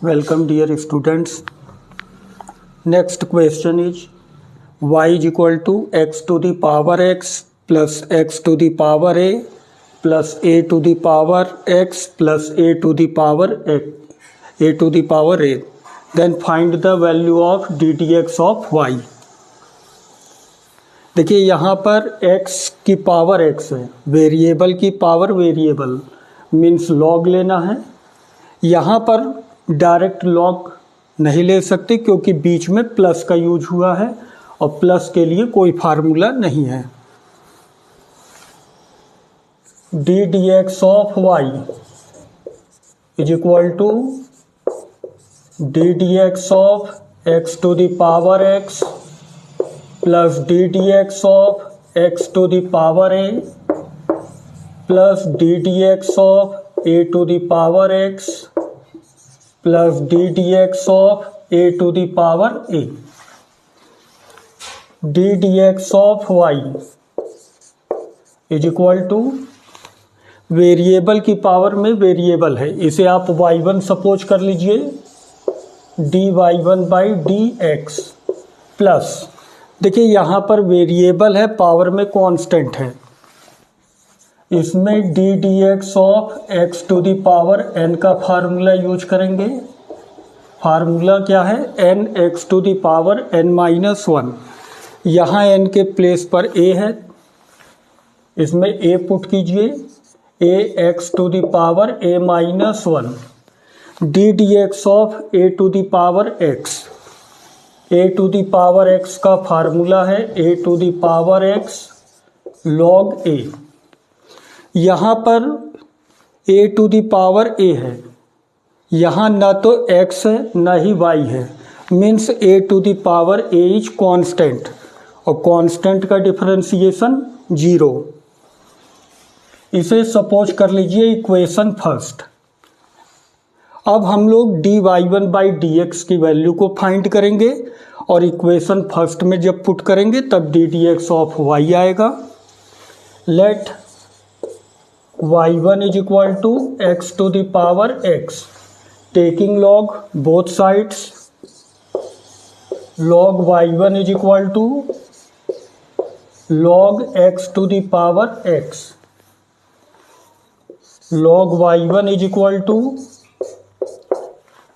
Welcome dear students. Next question is y is equal to x to the power x plus x to the power a plus a to the power x plus a to the power a to the power a. Then find the value of ddx of y. देखिए यहाँ पर x की power x है, variable की power variable means log लेना है। यहाँ पर डायरेक्ट लॉग नहीं ले सकते क्योंकि बीच में प्लस का यूज हुआ है और प्लस के लिए कोई फार्मूला नहीं है। D d x of y is equal to d d x of x to the power x plus d d x of x to the power a plus d d x of a to the power x plus d d x of a to the power a. D d x of y is equal to variable की power में variable है, इसे आप y1 suppose कर लीजिए, d y one by d x plus देखिए यहाँ पर वेरिएबल है, पावर में कांस्टेंट है, इसमें d d x of x to the power n का फार्मूला यूज करेंगे। फार्मूला क्या है? N x to the power n minus one. यहाँ एन के प्लेस पर ए है, इसमें ए पुट कीजिए, a x to the power a minus one. D d x of a to the power x, a to the power x का formula है a to the power x log ए। यहाँ पर a to the power a है, यहाँ ना तो x है ना ही y है, means a to the power a is constant और कांस्टेंट का डिफरेंशिएशन 0। इसे सपोज कर लीजिए इक्वेशन फर्स्ट। अब हम लोग d y one by d x की वैल्यू को फाइंड करेंगे और इक्वेशन फर्स्ट में जब पुट करेंगे तब d d x of y आएगा। Let y1 is equal to x to the power x, taking log both sides, log y1 is equal to log x to the power x, log y1 is equal to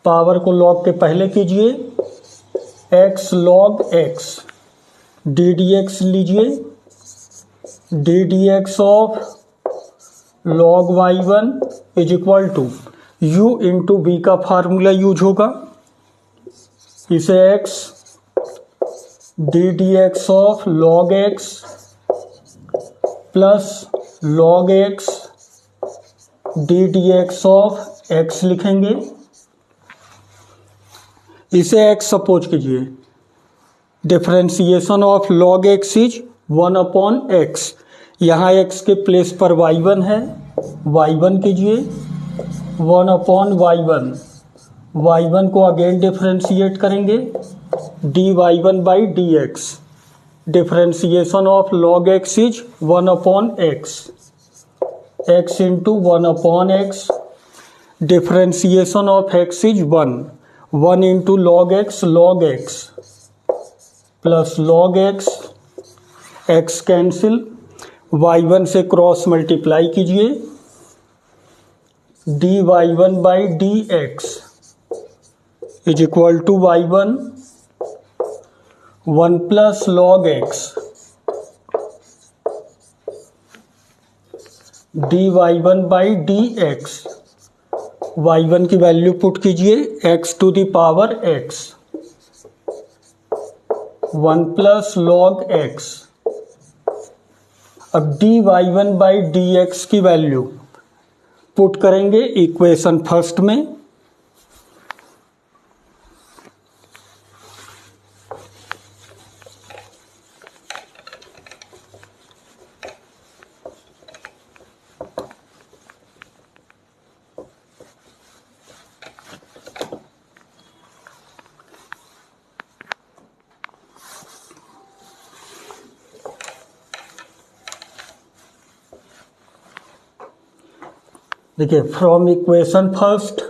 power को log के पहले कीजिए x log x, d d x लीजिए, d d x of log y1 is equal to u into b का formula use होगा, इसे x d d x of log x plus log x d d x of x लिखेंगे। इसे x suppose कीजिए, differentiation of log x is 1/x। यहाँ x के place पर y1 है, y1 कीजिए 1/y1, y1 को अगेन डिफरेंशिएट करेंगे, d y one by d x, differentiation of log x is 1/x, x into 1/x, differentiation of x is 1 into log x plus log x cancel, y1 से cross multiply कीजिए, d y one by d x is equal to y1 1 plus log x, d y one by d x, y1 की value put कीजिए x to the power x 1 plus log x। अब d y one by d x की value put करेंगे equation first में, देखिए from equation first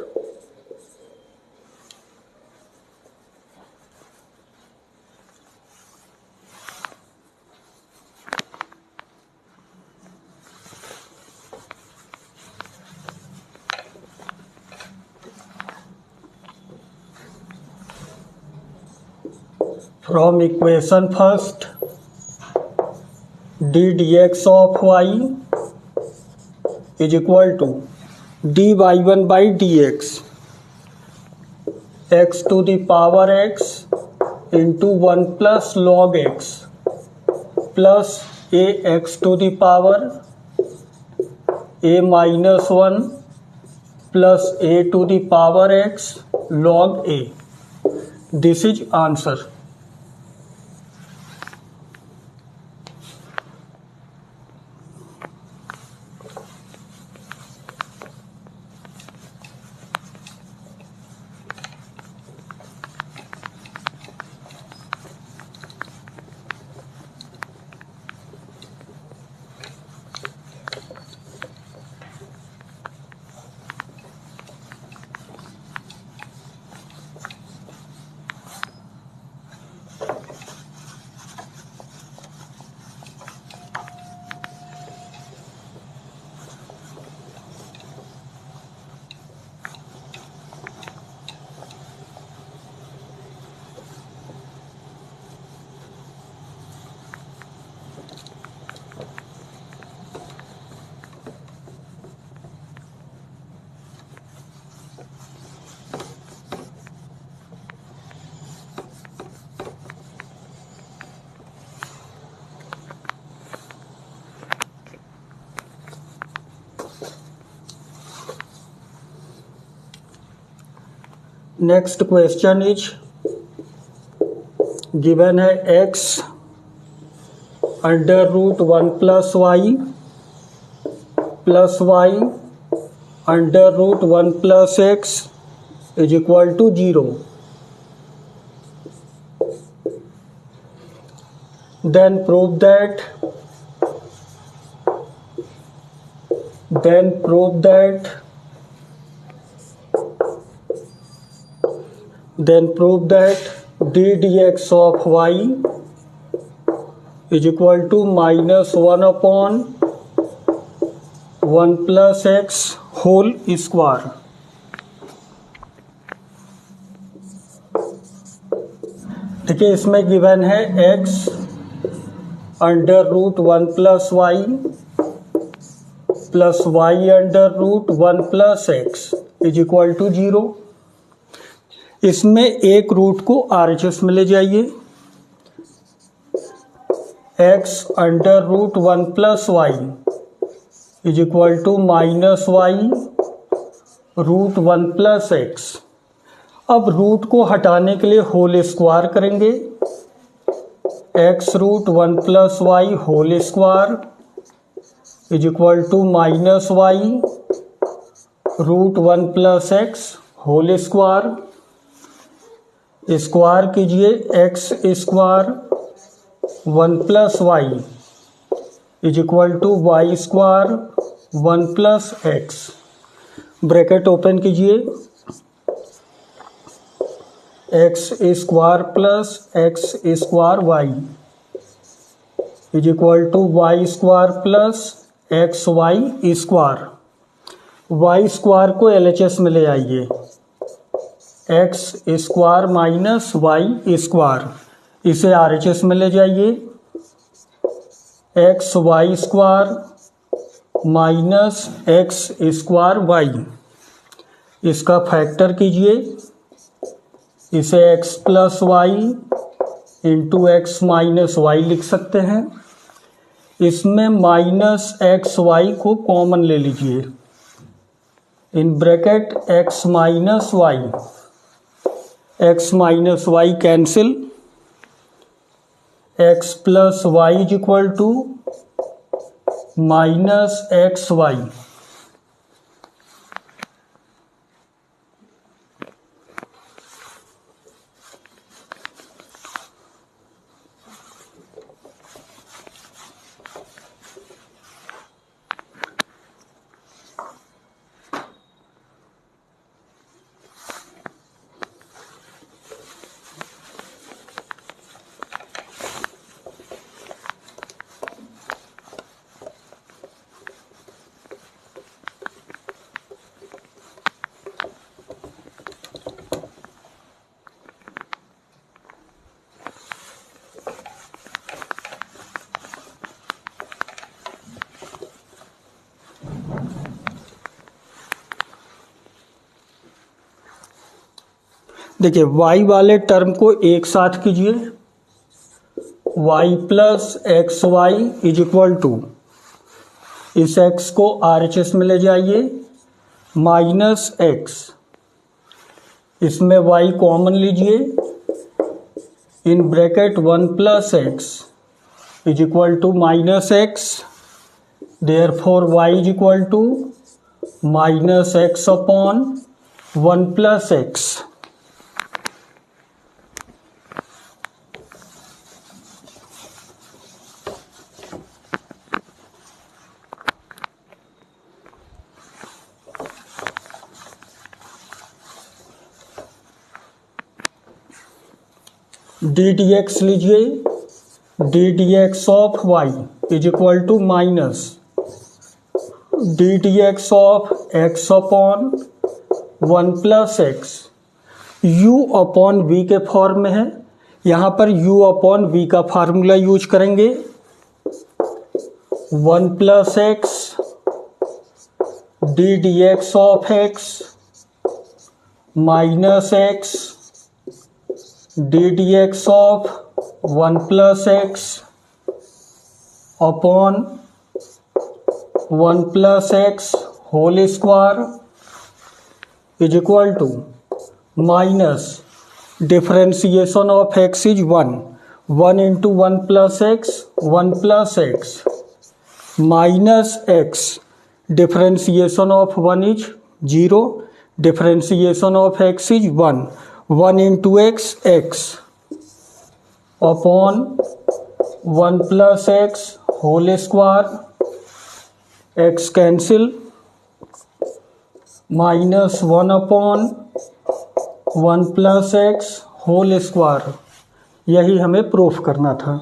from equation first, d dx of y is equal to dy1 by dx, x to the power x into 1 plus log x plus ax to the power a minus 1 plus a to the power x log a. This is answer. Next question is given है x under root 1 plus y under root 1 plus x is equal to 0. Then prove that d dx of y is equal to minus 1 upon 1 plus x whole square. देखिए इसमें given है x under root 1 plus y plus y under root 1 plus x is equal to 0. इसमें एक root को RHS में ले जाइए. x under root 1 plus y is equal to minus y root 1 plus x. अब रूट को हटाने के लिए होल स्क्वायर करेंगे. x root 1 plus y whole square is equal to minus y root 1 plus x whole square. Square कीजिए x square 1 plus y is equal to y square 1 plus x. Bracket open कीजिए. x square plus x square y is equal to y square plus x y square. Y square को LHS में ले आइए. X square minus y square इसे RHS में ले जाइए. X y square minus x square y इसका factor कीजिए. इसे x plus y into x minus y लिख सकते हैं. इसमें माइनस एक्स वाई को कॉमन ले लीजिए. In bracket x minus y x minus y cancel. X plus y is equal to minus x y. देखिए y वाले टर्म को एक साथ कीजिए, y plus x y is equal to, इस x को RHS में ले जाइए, माइनस एक्स, इसमें y कॉमन लीजिए, in bracket 1 plus x is equal to minus x, therefore y is equal to minus x upon 1 plus x. D d x लीजिए, d d x of y is equal to minus d d x of x upon 1 plus x, u upon v के form में है, यहाँ पर u upon v का formula use करेंगे, 1 plus x d d x of x minus x d d x of 1 plus x upon 1 plus x whole square is equal to minus differentiation of x is 1 into 1 plus x 1 plus x minus x differentiation of 1 is 0, differentiation of x is 1 into x x upon 1 plus x whole square, x cancel, minus 1 upon 1 plus x whole square. यही हमें proof करना था।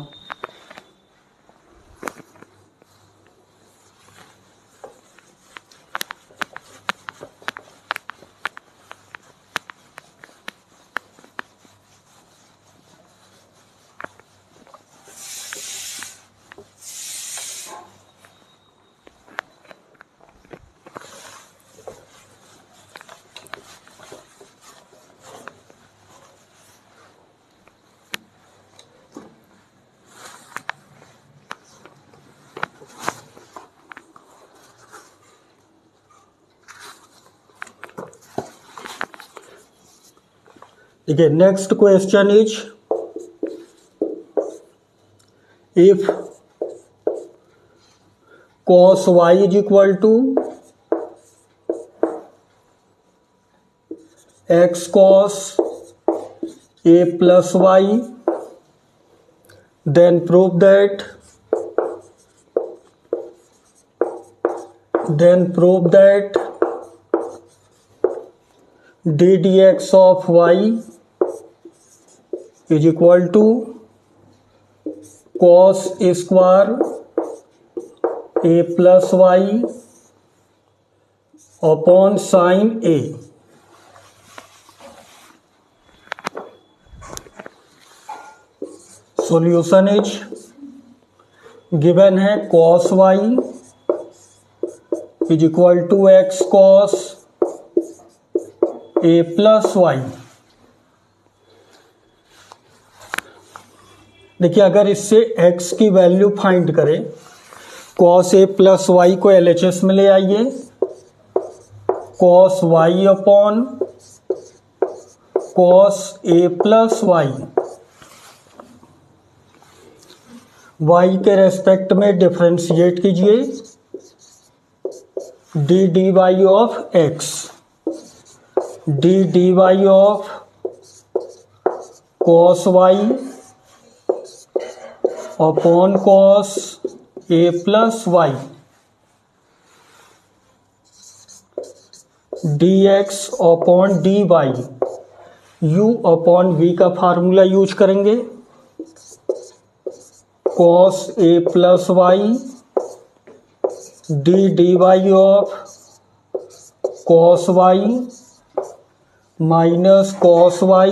देखिए next question is, if cos y is equal to x cos a plus y, then prove that d dx of y is equal to cos square a plus y upon sine a। Solution is given है cos y is equal to x cos a plus y. देखिए अगर इससे x की value find करें, cos a plus y को LHS में ले आइए, cos y upon cos a plus y, y के रेस्पेक्ट में डिफरेंशिएट कीजिए, d d y of x, d d y of cos y upon cos a plus y, d x upon d y, u upon v का formula use करेंगे, cos a plus y d d y of cos y minus cos y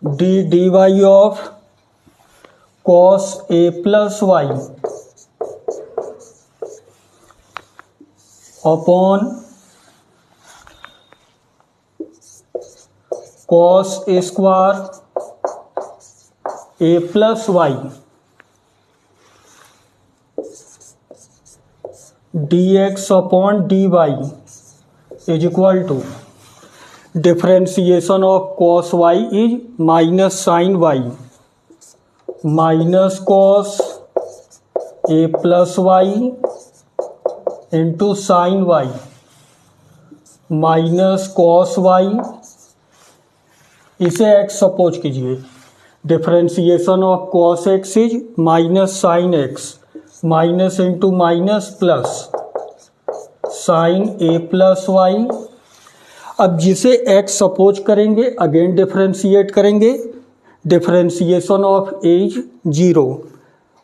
d d y of cos a plus y upon cos square a plus y d x upon d y is equal to differentiation of cos y is minus sine y minus cos a plus y into sine y minus cos y, इसे x suppose कीजिए। Differentiation of cos x is minus sine x minus into minus plus sine a plus y. अब जिसे x suppose करेंगे again differentiate करेंगे। Differentiation of as 0,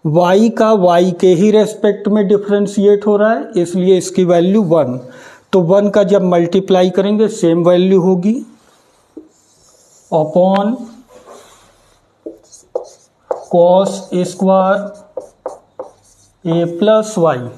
y का y के ही respect में differentiate हो रहा है इसलिए इसकी वैल्यू 1। तो 1 का जब मल्टीप्लाई करेंगे सेम वैल्यू होगी upon cos square a plus y.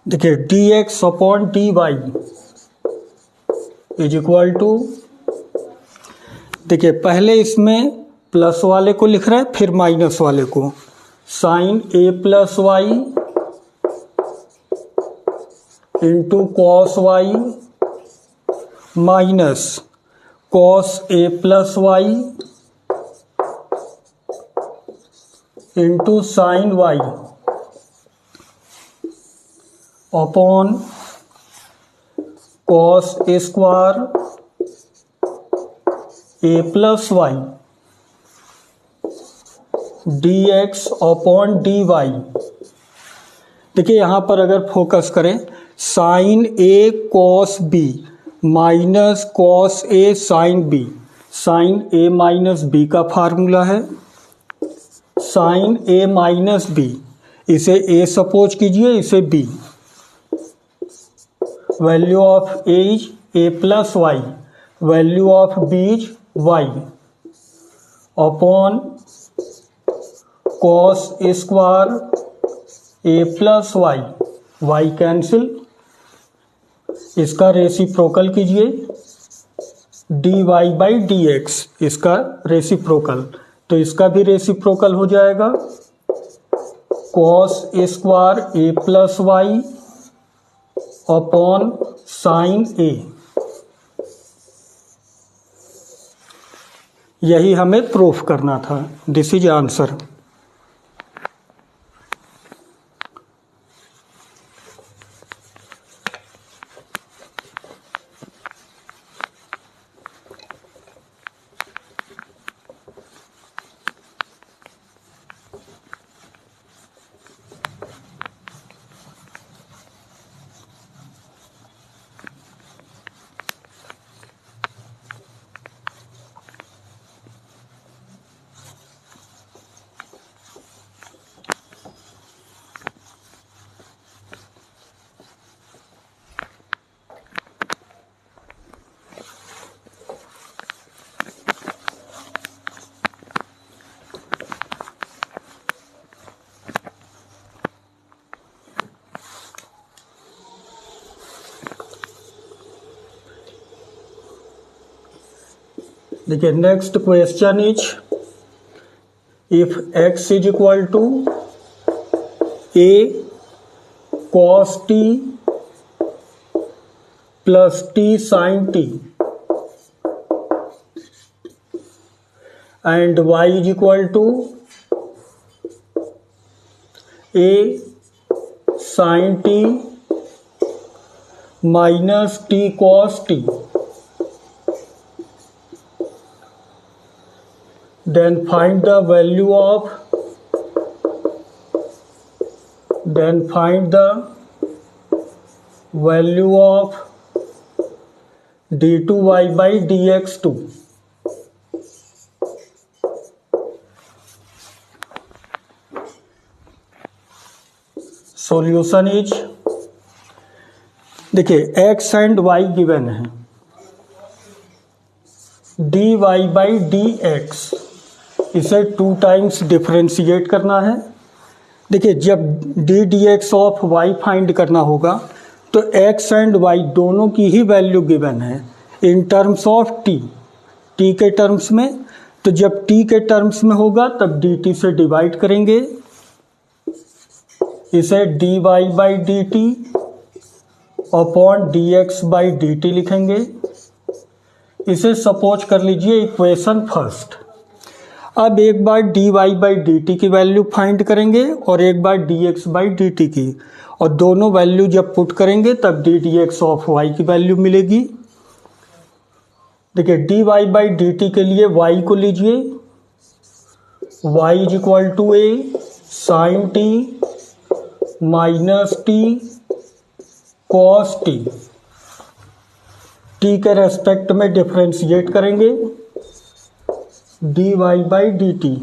देखिए d x upon d y is equal to, देखिए पहले इसमें प्लस वाले को लिख रहा है फिर माइनस वाले को, sine a plus y into cos y minus cos a plus y into sine y upon cos square a plus y d x upon d y. देखिए यहाँ पर अगर फोकस करें sine a cos b minus cos a sine b, sine a minus b का formula है sine a minus b, इसे a suppose कीजिए इसे b. Value of a is a plus y, value of b is y upon cos square a plus y, y cancel, इसका reciprocal कीजिए d y by d x, इसका reciprocal, तो इसका भी reciprocal हो जाएगा cos square a plus y upon sine a. यही हमें प्रूफ करना था। This is answer. देखिए next question is if x is equal to a cos t plus t sine t and y is equal to a sine t minus t cos T, then find the value of then find the value of d2y by dx2. Solution is, देखिए x and y given है, dy by dx, इसे 2 times differentiate करना है। देखिए जब D d x of y find करना होगा तो x एंड y दोनों की ही वैल्यू गिवन है इन टर्म्स ऑफ t के टर्म्स में। तो जब t के टर्म्स में होगा तब dt से डिवाइड करेंगे, इसे dy by d t upon D x by d T लिखेंगे। इसे सपोज कर लीजिए इक्वेशन फर्स्ट। अब एक बार dy बाई डी टी की वैल्यू फाइंड करेंगे और एक बार dx बाई डी टी की, और दोनों वैल्यू जब पुट करेंगे तब d d x of y की वैल्यू मिलेगी। देखिए dy बाई डी टी के लिए y को लीजिए, y is equal to a sine t minus t cos t, t के रेस्पेक्ट में डिफरेंशिएट करेंगे, dy by d t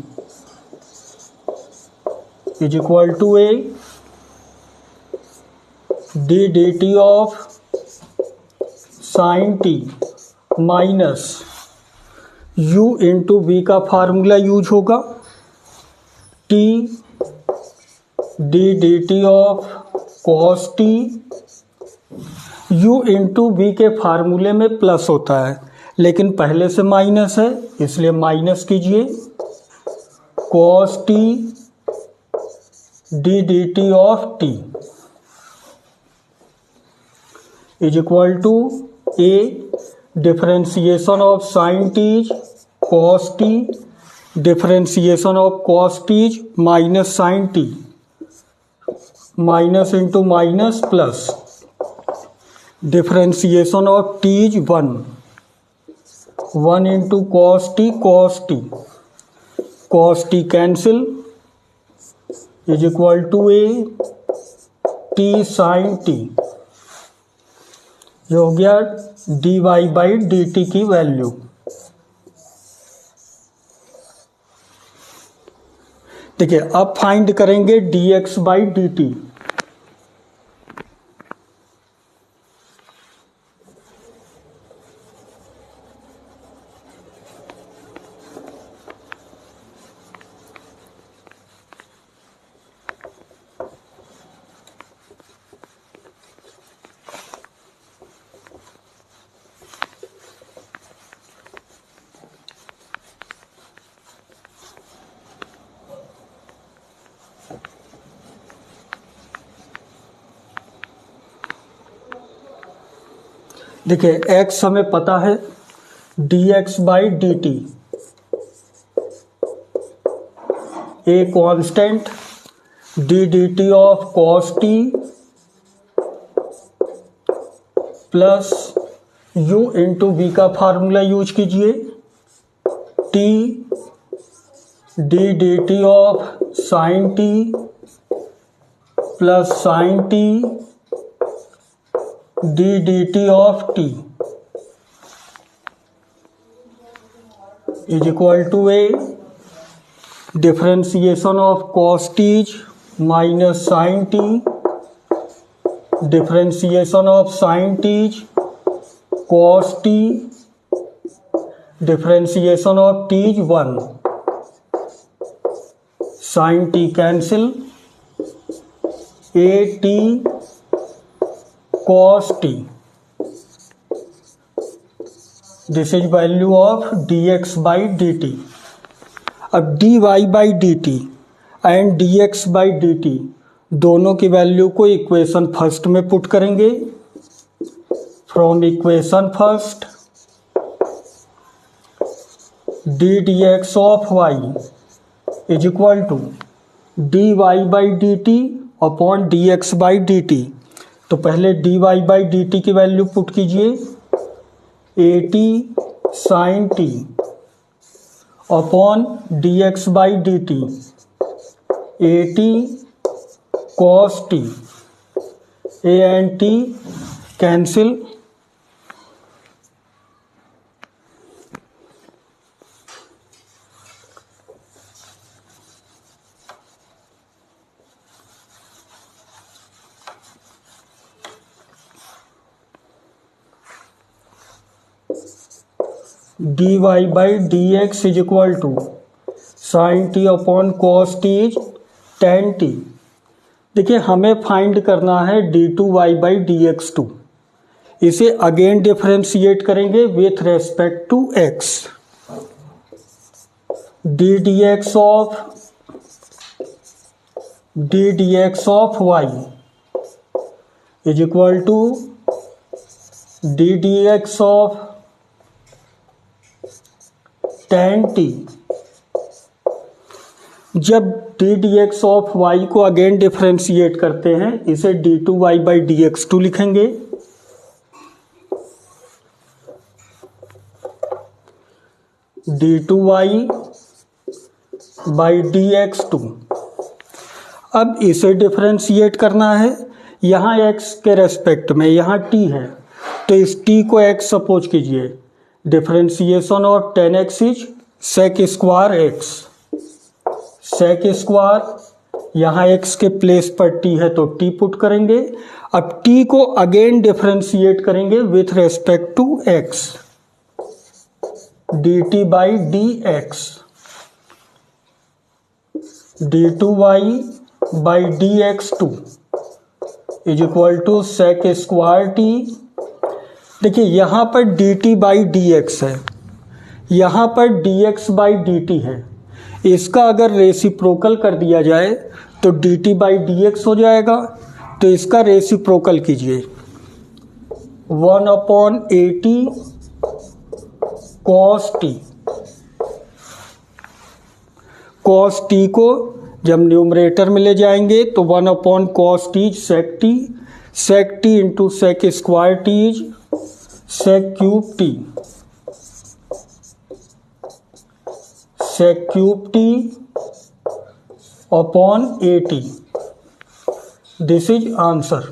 is equal to a d d t of sine t minus u into v का formula use होगा, t d d t of cos t. u into v के फार्मूले में plus होता है लेकिन पहले से माइनस है इसलिए माइनस कीजिए, cos t d d t of t is equal to a differentiation of sine t's cos t, differentiation of cos t's minus sine t, minus into minus plus, differentiation of t's 1 into cos t, cos t cancel is equal to a t sine t. ये हो गया dy by d t की value. देखिए अब find करेंगे dx by d t. देखिए x हमें पता है dx by d t, a constant d d t of cos t plus u into v का फार्मूला यूज कीजिए, t d d t of sine t plus sine t d d t of t is equal to a differentiation of cos t's minus sine t, differentiation of sine t's cos t, differentiation of t's 1, sine t cancel, a t cos t, this is value of dx by d t. अब dy by d t and dx by d t दोनों की value को equation first में put करेंगे। From equation first d d x of y is equal to dy by d t upon dx by d t. तो पहले dy by d t की value put कीजिए, a t sine T upon dx by d t, a t cos t, a and t cancel, dy by dx is equal to sine T upon cos T is tan T. देखिए हमें find करना है d2y by dx2। इसे again differentiate करेंगे with respect to x। ddx of y is equal to ddx of tan T. जब ddx of y को again differentiate करते हैं इसे d2y बाई dx2 लिखेंगे। d2y by dx2। अब इसे डिफरेंशिएट करना है, यहाँ x के रेस्पेक्ट में, यहाँ t है तो इस t को x सपोज कीजिए। Differentiation of 10x is sec square x, sec square, यहाँ x के प्लेस पर t है तो t पुट करेंगे। अब t को अगेन डिफरेंशिएट करेंगे with respect to x, dt by dx, d2y by dx2 is equal to sec square t। देखिए यहाँ पर dt बाई dx है, यहाँ पर dx बाई dt है। इसका अगर रेसिप्रोकल कर दिया जाए तो dt बाई dx हो जाएगा, तो इसका रेसिप्रोकल कीजिए 1/80 cos t। cos t को जब न्यूमरेटर में ले जाएंगे तो 1/cos t sec t, sec t into sec square t is sec cube t, sec cube t upon 80। This is answer.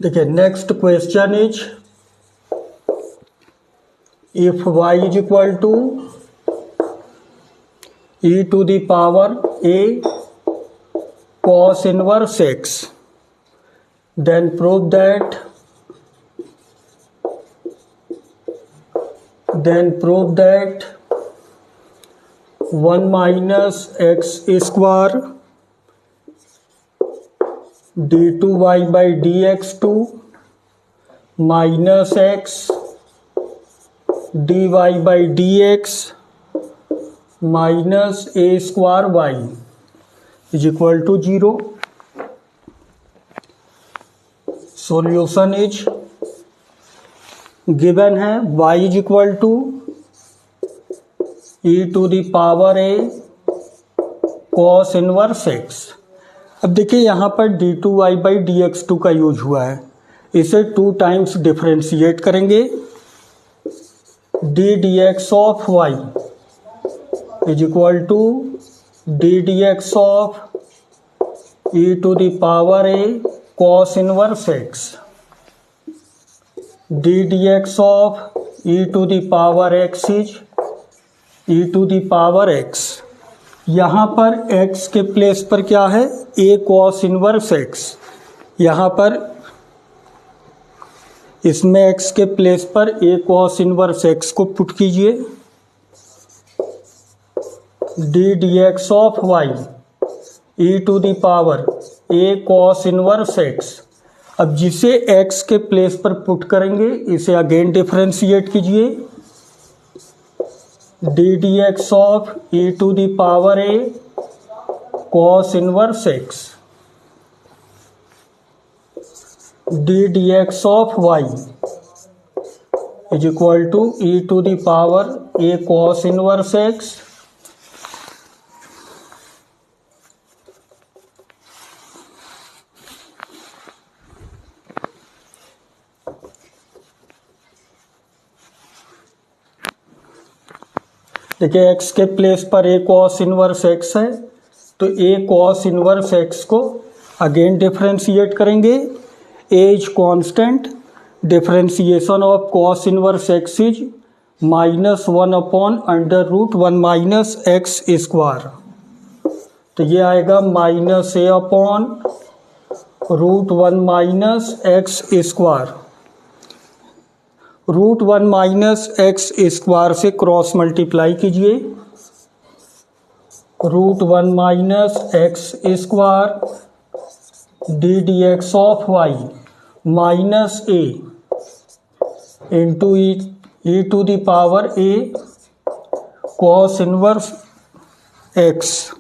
देखिए next question is if y is equal to e to the power a cos inverse x, then prove that 1 minus x square d2y by dx2 minus x dy by dx minus a square y is equal to 0। Solution is given है y is equal to e to the power a cos inverse x। अब देखिए यहाँ पर d2y by dx2 का use हुआ है, इसे 2 times differentiate करेंगे। ddx of y is equal to ddx of e to the power a cos inverse x, ddx of e to the power x is e to the power x। यहाँ पर x के place पर क्या है, a cos inverse x, यहाँ पर इसमें x के प्लेस पर a cos इनवर्स x को पुट कीजिए, d dx of y e to the power a cos inverse x। अब जिसे x के प्लेस पर पुट करेंगे इसे अगेन डिफरेंशिएट कीजिए, d dx of e to the power a cos inverse x, d dx of y is equal to e to the power a cos inverse x। देखिए x के place पर a cos inverse x है, तो a cos inverse x को again differentiate करेंगे। a is constant, differentiation of cos inverse x is -1 upon under root 1 minus x square. तो ये आएगा -a upon root 1 minus x square. Root 1 minus x square से cross multiply कीजिए, root 1 minus x square d d x of y minus a into e to the power a cos inverse x.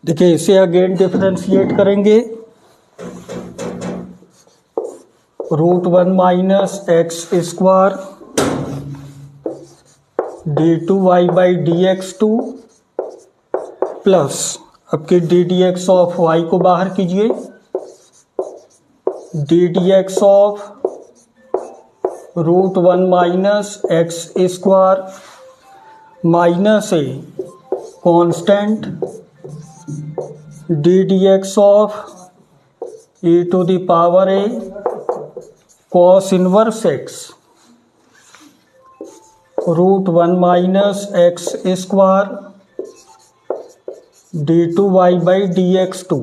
देखिए इसे again differentiate करेंगे, root 1 minus x square d two y by d x two plus आपके d d x of y को बाहर कीजिए, d d x of root 1 minus x square minus a constant d d x of e to the power a cos inverse x root 1 minus x square d two y by d x two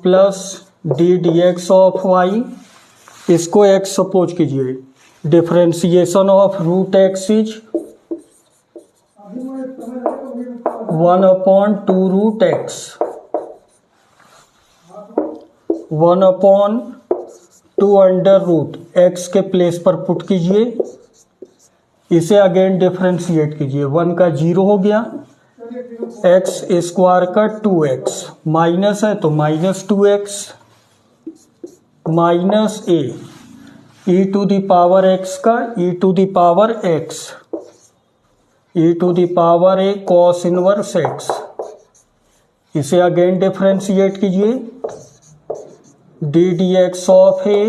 plus d d x of y, इसको x suppose कीजिए। Differentiation of root x is 1 upon 2 root x, 1 upon 2 under root x के place पर put कीजिए, इसे again differentiate कीजिए। 1 का 0 हो गया, एक्स स्क्वायर का 2x माइनस है तो minus 2x minus a e to the power x का e to the power x e to the power a cos inverse x, इसे अगेन डिफरेंशिएट कीजिए। D d x of a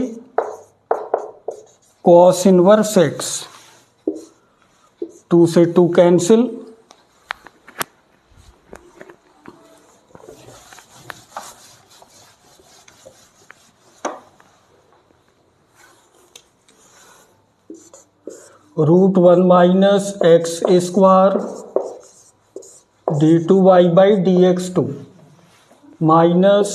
cos inverse x, 2 से 2 cancel, root 1 minus x square d two y by d x two minus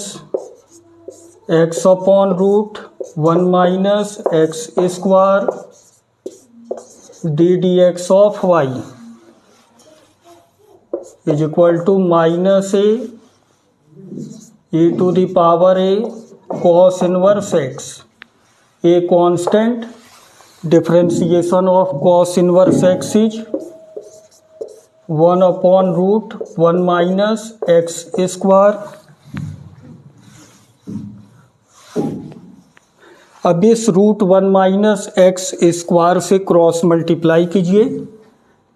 x upon root 1 minus x square d d x of y is equal to minus a e to the power a cos inverse x, a constant, differentiation of cos inverse x is 1 upon root 1 minus x square. अब इस रूट 1 minus x square से cross multiply कीजिए।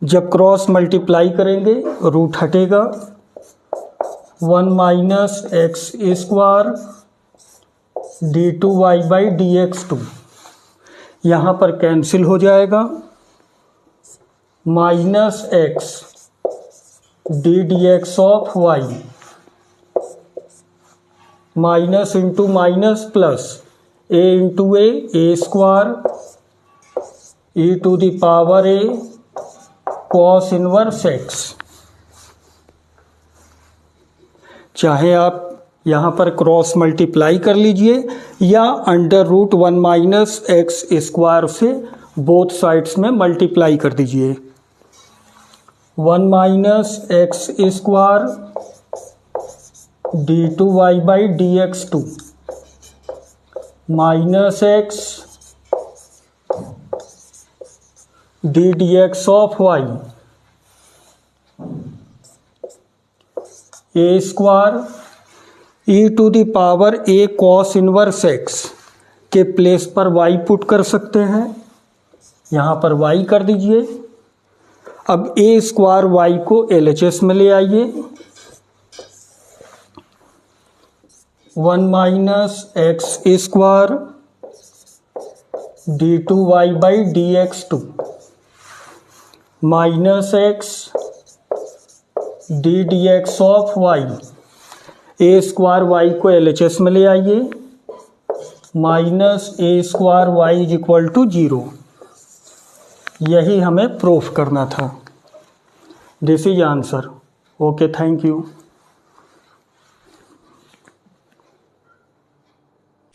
जब cross multiply करेंगे root हटेगा, 1 minus x square d two y by d x two यहाँ पर कैंसिल हो जाएगा, minus x d d x of y, minus into minus plus, A into a square e to the power a cos inverse x. चाहे आप यहाँ पर cross multiply कर लीजिए या under root 1 minus x square से बोथ साइड्स में multiply कर दीजिए। 1 minus x square d two y by d x two minus x d d x of y, a square e to the power a cos inverse x के place पर y put कर सकते हैं, यहाँ पर y कर दीजिए। अब ए स्क्वायर वाई को एलएचएस में ले आइए, 1 minus x square d two y by d x two minus x d d x of y, a square y को एलएचएस में ले आइए, minus a square y is equal to 0। यही हमें प्रूफ करना था। This is answer. Okay, thank you.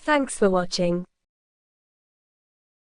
Thanks for watching.